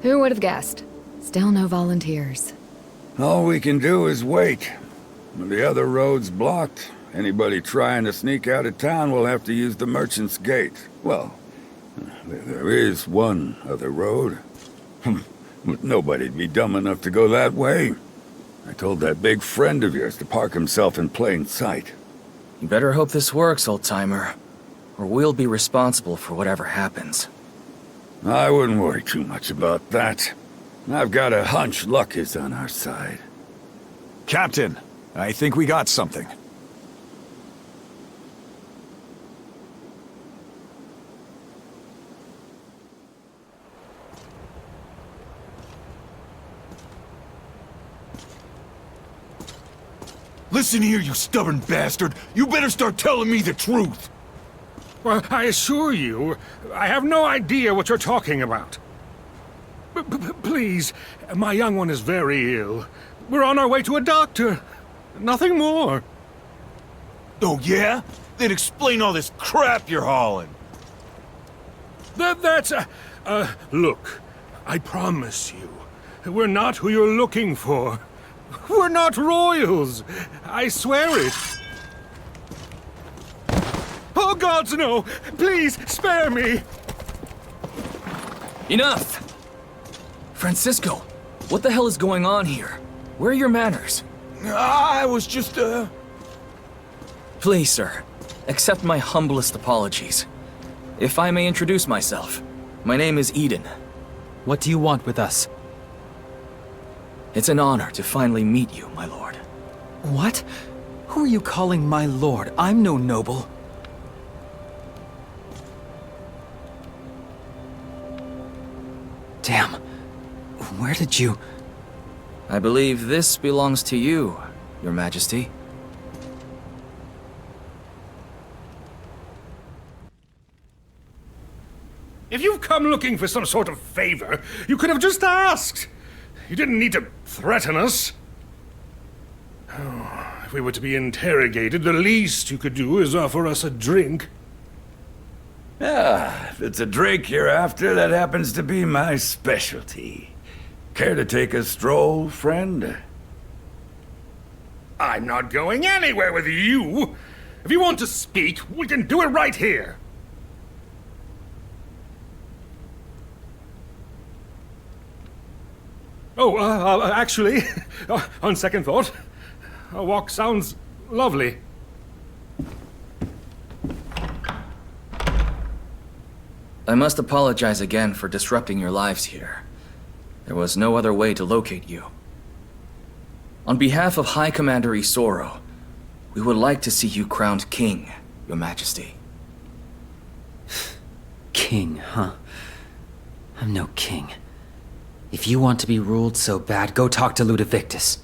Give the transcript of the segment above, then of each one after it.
Who would have guessed? Still no volunteers. All we can do is wait. When the other road's blocked, anybody trying to sneak out of town will have to use the Merchant's Gate. Well, there is one other road. But nobody'd be dumb enough to go that way. I told that big friend of yours to park himself in plain sight. You better hope this works, old-timer. Or we'll be responsible for whatever happens. I wouldn't worry too much about that. I've got a hunch luck is on our side. Captain, I think we got something. Listen here, you stubborn bastard! You better start telling me the truth! Well, I assure you, I have no idea what you're talking about. Please, my young one is very ill. We're on our way to a doctor. Nothing more. Oh, yeah? Then explain all this crap you're hauling. Look, I promise you, we're not who you're looking for. We're not royals. I swear it. Oh, gods, no! Please, spare me! Enough! Francisco, what the hell is going on here? Where are your manners? I was just, Please, sir, accept my humblest apologies. If I may introduce myself, my name is Eden. What do you want with us? It's an honor to finally meet you, my lord. What? Who are you calling my lord? I'm no noble. Damn. Where did you... I believe this belongs to you, Your Majesty. If you've come looking for some sort of favor, you could have just asked. You didn't need to threaten us. Oh, if we were to be interrogated, the least you could do is offer us a drink. Ah, if it's a drink you're after, that happens to be my specialty. Care to take a stroll, friend? I'm not going anywhere with you. If you want to speak, we can do it right here. Oh, actually, on second thought, a walk sounds lovely. I must apologize again for disrupting your lives here. There was no other way to locate you. On behalf of High Commander Isoro, we would like to see you crowned king, Your Majesty. King, huh? I'm no king. If you want to be ruled so bad, go talk to Ludovictus.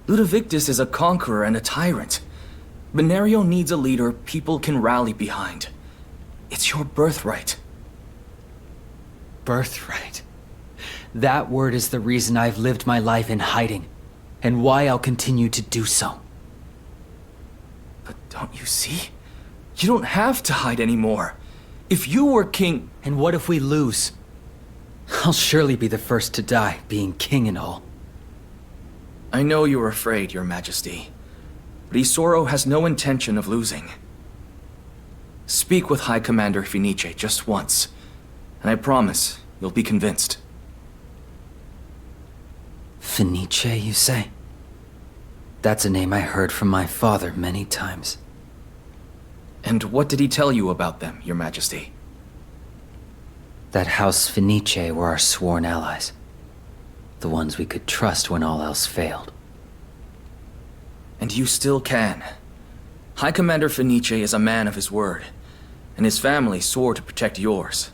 Ludovictus is a conqueror and a tyrant. Benerio needs a leader people can rally behind. It's your birthright. Birthright? That word is the reason I've lived my life in hiding, and why I'll continue to do so. But don't you see? You don't have to hide anymore. If you were king... And what if we lose? I'll surely be the first to die, being king and all. I know you're afraid, Your Majesty, but Isoro has no intention of losing. Speak with High Commander Fenice just once, and I promise you'll be convinced. Fenice, you say? That's a name I heard from my father many times. And what did he tell you about them, Your Majesty? That House Fenice were our sworn allies. The ones we could trust when all else failed. And you still can. High Commander Fenice is a man of his word, and his family swore to protect yours.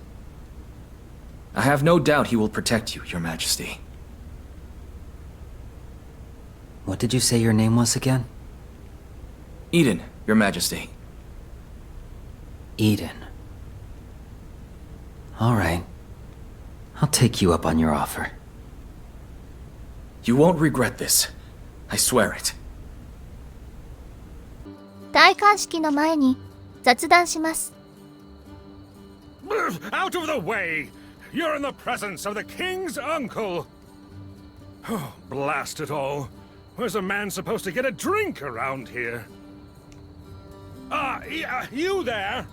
I have no doubt he will protect you, Your Majesty. What did you say your name was again? Eden, Your Majesty. Eden. All right. I'll take you up on your offer. You won't regret this. I swear it. 戴冠式の前に雑談します。 Out of the way! You're in the presence of the king's uncle! Oh, blast it all. Where's a man supposed to get a drink around here? You there?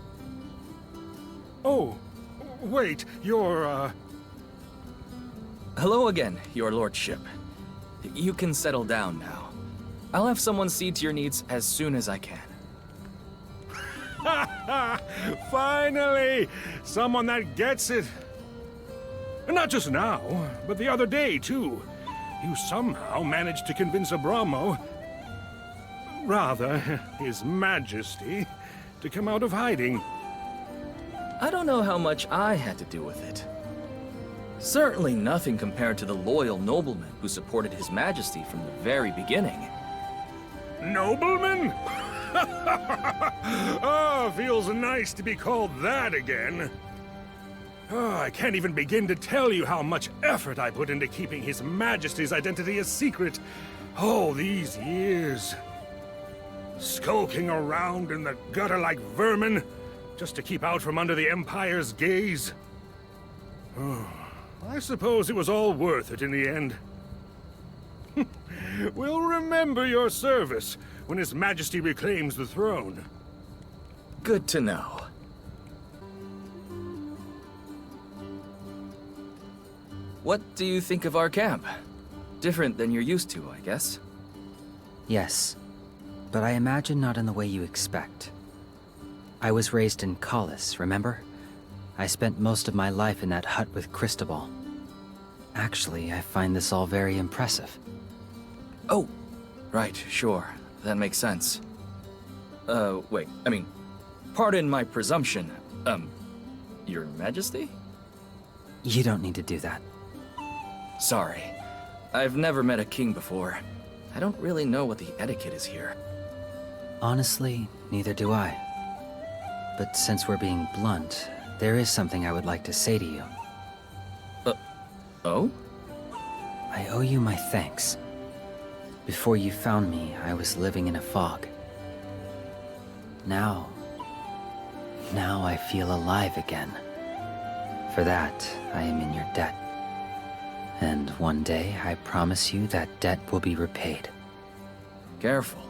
Oh, wait, you're, Hello again, your lordship. You can settle down now. I'll have someone see to your needs as soon as I can. Finally! Someone that gets it. Not just now, but the other day, too. You somehow managed to convince Abramo, rather, His Majesty, to come out of hiding. I don't know how much I had to do with it. Certainly nothing compared to the loyal nobleman who supported His Majesty from the very beginning. Nobleman? Oh, feels nice to be called that again. Oh, I can't even begin to tell you how much effort I put into keeping His Majesty's identity a secret. Oh, these years. Skulking around in the gutter like vermin, just to keep out from under the Empire's gaze. Oh, I suppose it was all worth it in the end. We'll remember your service when His Majesty reclaims the throne. Good to know. What do you think of our camp? Different than you're used to, I guess. Yes, but I imagine not in the way you expect. I was raised in Collis, remember? I spent most of my life in that hut with Cristobal. Actually, I find this all very impressive. Oh, right, sure. That makes sense. Wait, pardon my presumption. Your Majesty? You don't need to do that. Sorry. I've never met a king before. I don't really know what the etiquette is here. Honestly, neither do I. But since we're being blunt, there is something I would like to say to you. Oh? I owe you my thanks. Before you found me, I was living in a fog. Now I feel alive again. For that, I am in your debt. And one day, I promise you that debt will be repaid. Careful.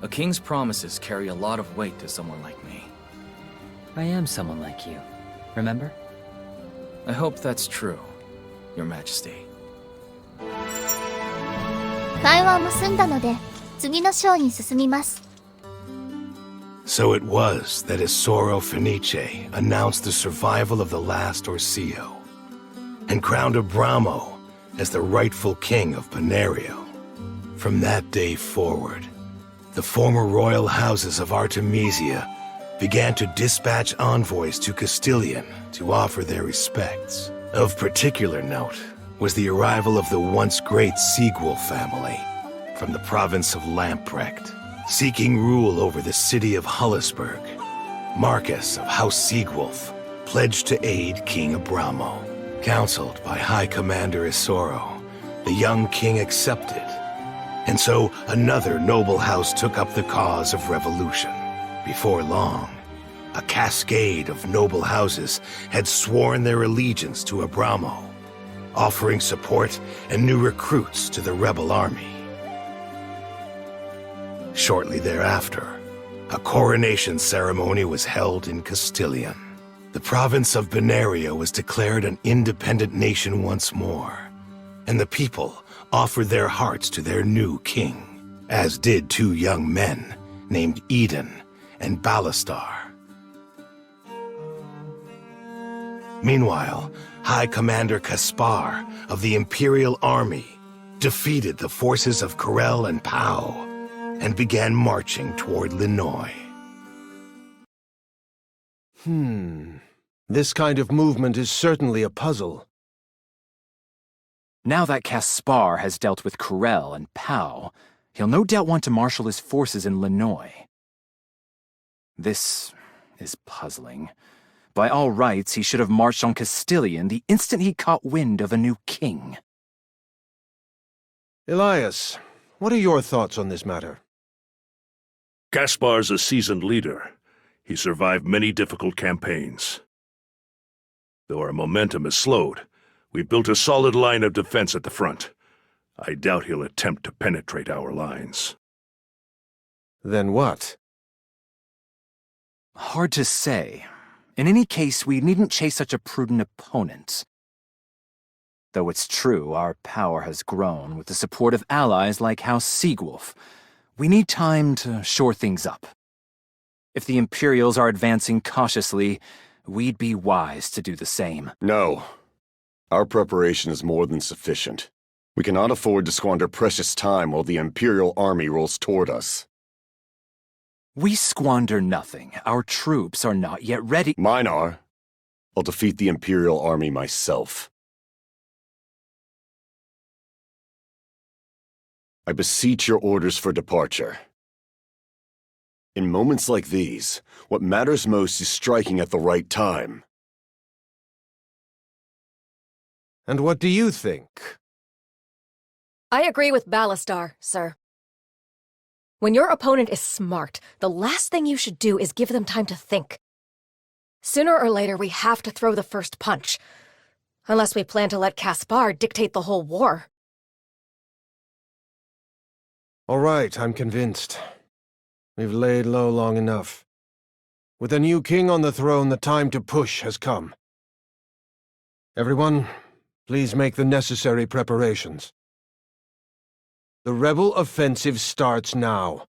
A king's promises carry a lot of weight to someone like me. I am someone like you, remember? I hope that's true, Your Majesty. 会話も済んだので、次の章に進みます。So it was that Isoro Fenice announced the survival of the last Orsio, and crowned Abramo as the rightful king of Benerio. From that day forward, the former royal houses of Artemisia began to dispatch envoys to Castilian to offer their respects. Of particular note was the arrival of the once great Siegwolf family from the province of Lamprecht, seeking rule over the city of Hullisburg. Marcus of House Siegwolf pledged to aid King Abramo. Counseled by High Commander Isoro, the young king accepted, and so another noble house took up the cause of revolution. Before long, a cascade of noble houses had sworn their allegiance to Abramo, offering support and new recruits to the rebel army. Shortly thereafter, a coronation ceremony was held in Castilian. The province of Benerio was declared an independent nation once more, and the people offered their hearts to their new king, as did two young men named Eden and Ballastar. Meanwhile, High Commander Caspar of the Imperial Army defeated the forces of Corel and Pau and began marching toward Linoy. This kind of movement is certainly a puzzle. Now that Caspar has dealt with Corel and Pau, he'll no doubt want to marshal his forces in Linoy. This is puzzling. By all rights, he should have marched on Castilian the instant he caught wind of a new king. Elias, what are your thoughts on this matter? Caspar's a seasoned leader. He survived many difficult campaigns. Though our momentum is slowed, we've built a solid line of defense at the front. I doubt he'll attempt to penetrate our lines. Then what? Hard to say. In any case, we needn't chase such a prudent opponent. Though it's true, our power has grown with the support of allies like House Seagwolf. We need time to shore things up. If the Imperials are advancing cautiously, we'd be wise to do the same. No. Our preparation is more than sufficient. We cannot afford to squander precious time while the Imperial army rolls toward us. We squander nothing. Our troops are not yet ready. Mine are. I'll defeat the Imperial army myself. I beseech your orders for departure. In moments like these, what matters most is striking at the right time. And what do you think? I agree with Ballastar, sir. When your opponent is smart, the last thing you should do is give them time to think. Sooner or later, we have to throw the first punch. Unless we plan to let Caspar dictate the whole war. All right, I'm convinced. We've laid low long enough. With a new king on the throne, the time to push has come. Everyone, please make the necessary preparations. The rebel offensive starts now.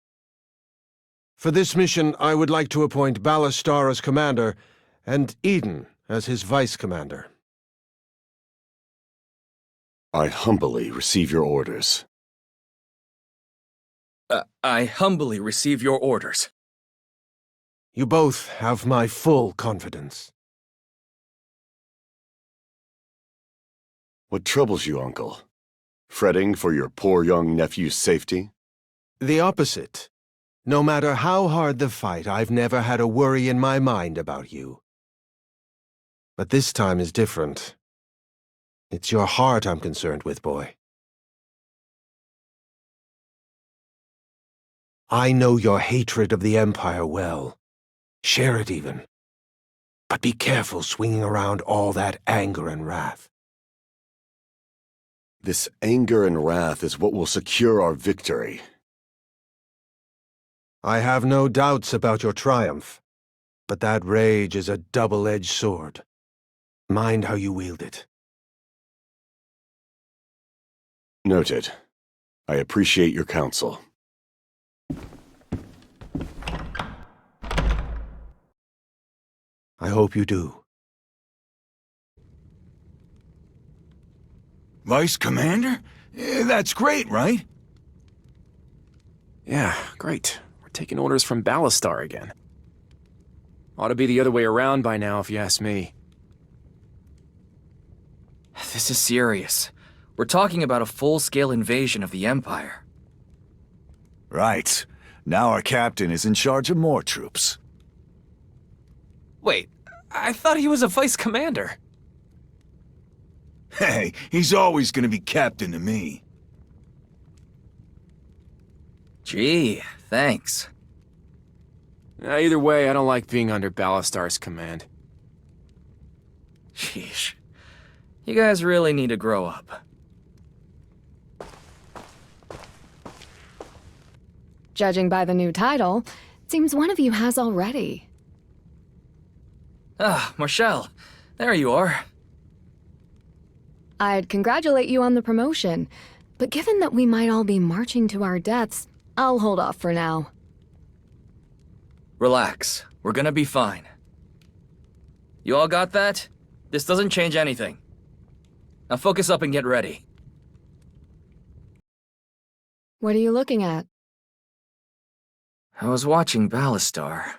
For this mission, I would like to appoint Ballastar as commander and Eden as his vice-commander. I humbly receive your orders. I humbly receive your orders. You both have my full confidence. What troubles you, Uncle? Fretting for your poor young nephew's safety? The opposite. No matter how hard the fight, I've never had a worry in my mind about you. But this time is different. It's your heart I'm concerned with, boy. I know your hatred of the Empire well. Share it even. But be careful swinging around all that anger and wrath. This anger and wrath is what will secure our victory. I have no doubts about your triumph, but that rage is a double-edged sword. Mind how you wield it. Noted. I appreciate your counsel. I hope you do. Vice Commander? That's great, right? Yeah, great. We're taking orders from Ballastar again. Ought to be the other way around by now, if you ask me. This is serious. We're talking about a full-scale invasion of the Empire. Right. Now our captain is in charge of more troops. Wait, I thought he was a vice commander. Hey, he's always gonna be captain to me. Gee, thanks. Either way, I don't like being under Ballastar's command. Sheesh. You guys really need to grow up. Judging by the new title, it seems one of you has already. Ah, Marshall. There you are. I'd congratulate you on the promotion, but given that we might all be marching to our deaths, I'll hold off for now. Relax. We're gonna be fine. You all got that? This doesn't change anything. Now focus up and get ready. What are you looking at? I was watching Ballastar.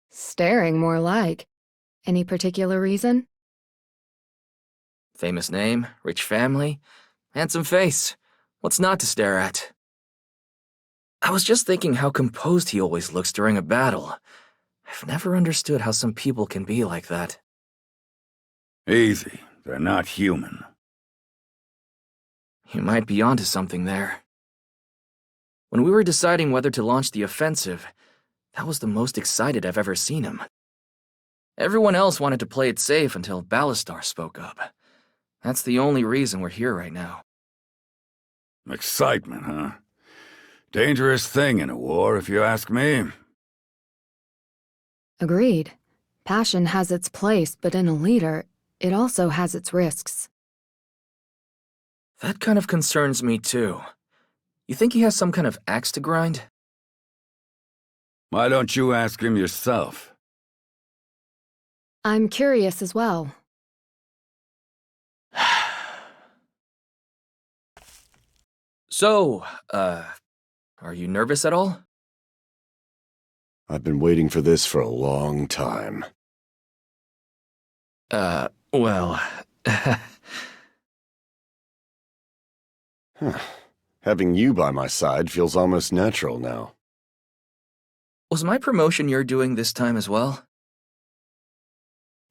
Staring, more like. Any particular reason? Famous name, rich family, handsome face. What's not to stare at? I was just thinking how composed he always looks during a battle. I've never understood how some people can be like that. Easy. They're not human. You might be onto something there. When we were deciding whether to launch the offensive, that was the most excited I've ever seen him. Everyone else wanted to play it safe until Ballastar spoke up. That's the only reason we're here right now. Excitement, huh? Dangerous thing in a war, if you ask me. Agreed. Passion has its place, but in a leader, it also has its risks. That kind of concerns me too. You think he has some kind of axe to grind? Why don't you ask him yourself? I'm curious as well. So, are you nervous at all? I've been waiting for this for a long time. Well... Having you by my side feels almost natural now. Was my promotion you're doing this time as well?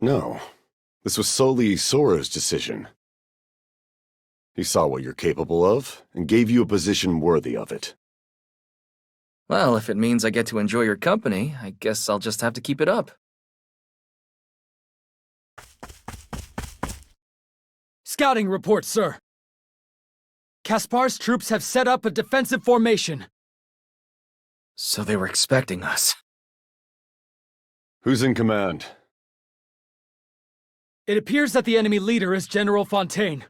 No. This was solely Soro's decision. He saw what you're capable of, and gave you a position worthy of it. Well, if it means I get to enjoy your company, I guess I'll just have to keep it up. Scouting report, sir. Kaspar's troops have set up a defensive formation. So they were expecting us. Who's in command? It appears that the enemy leader is General Fontaine,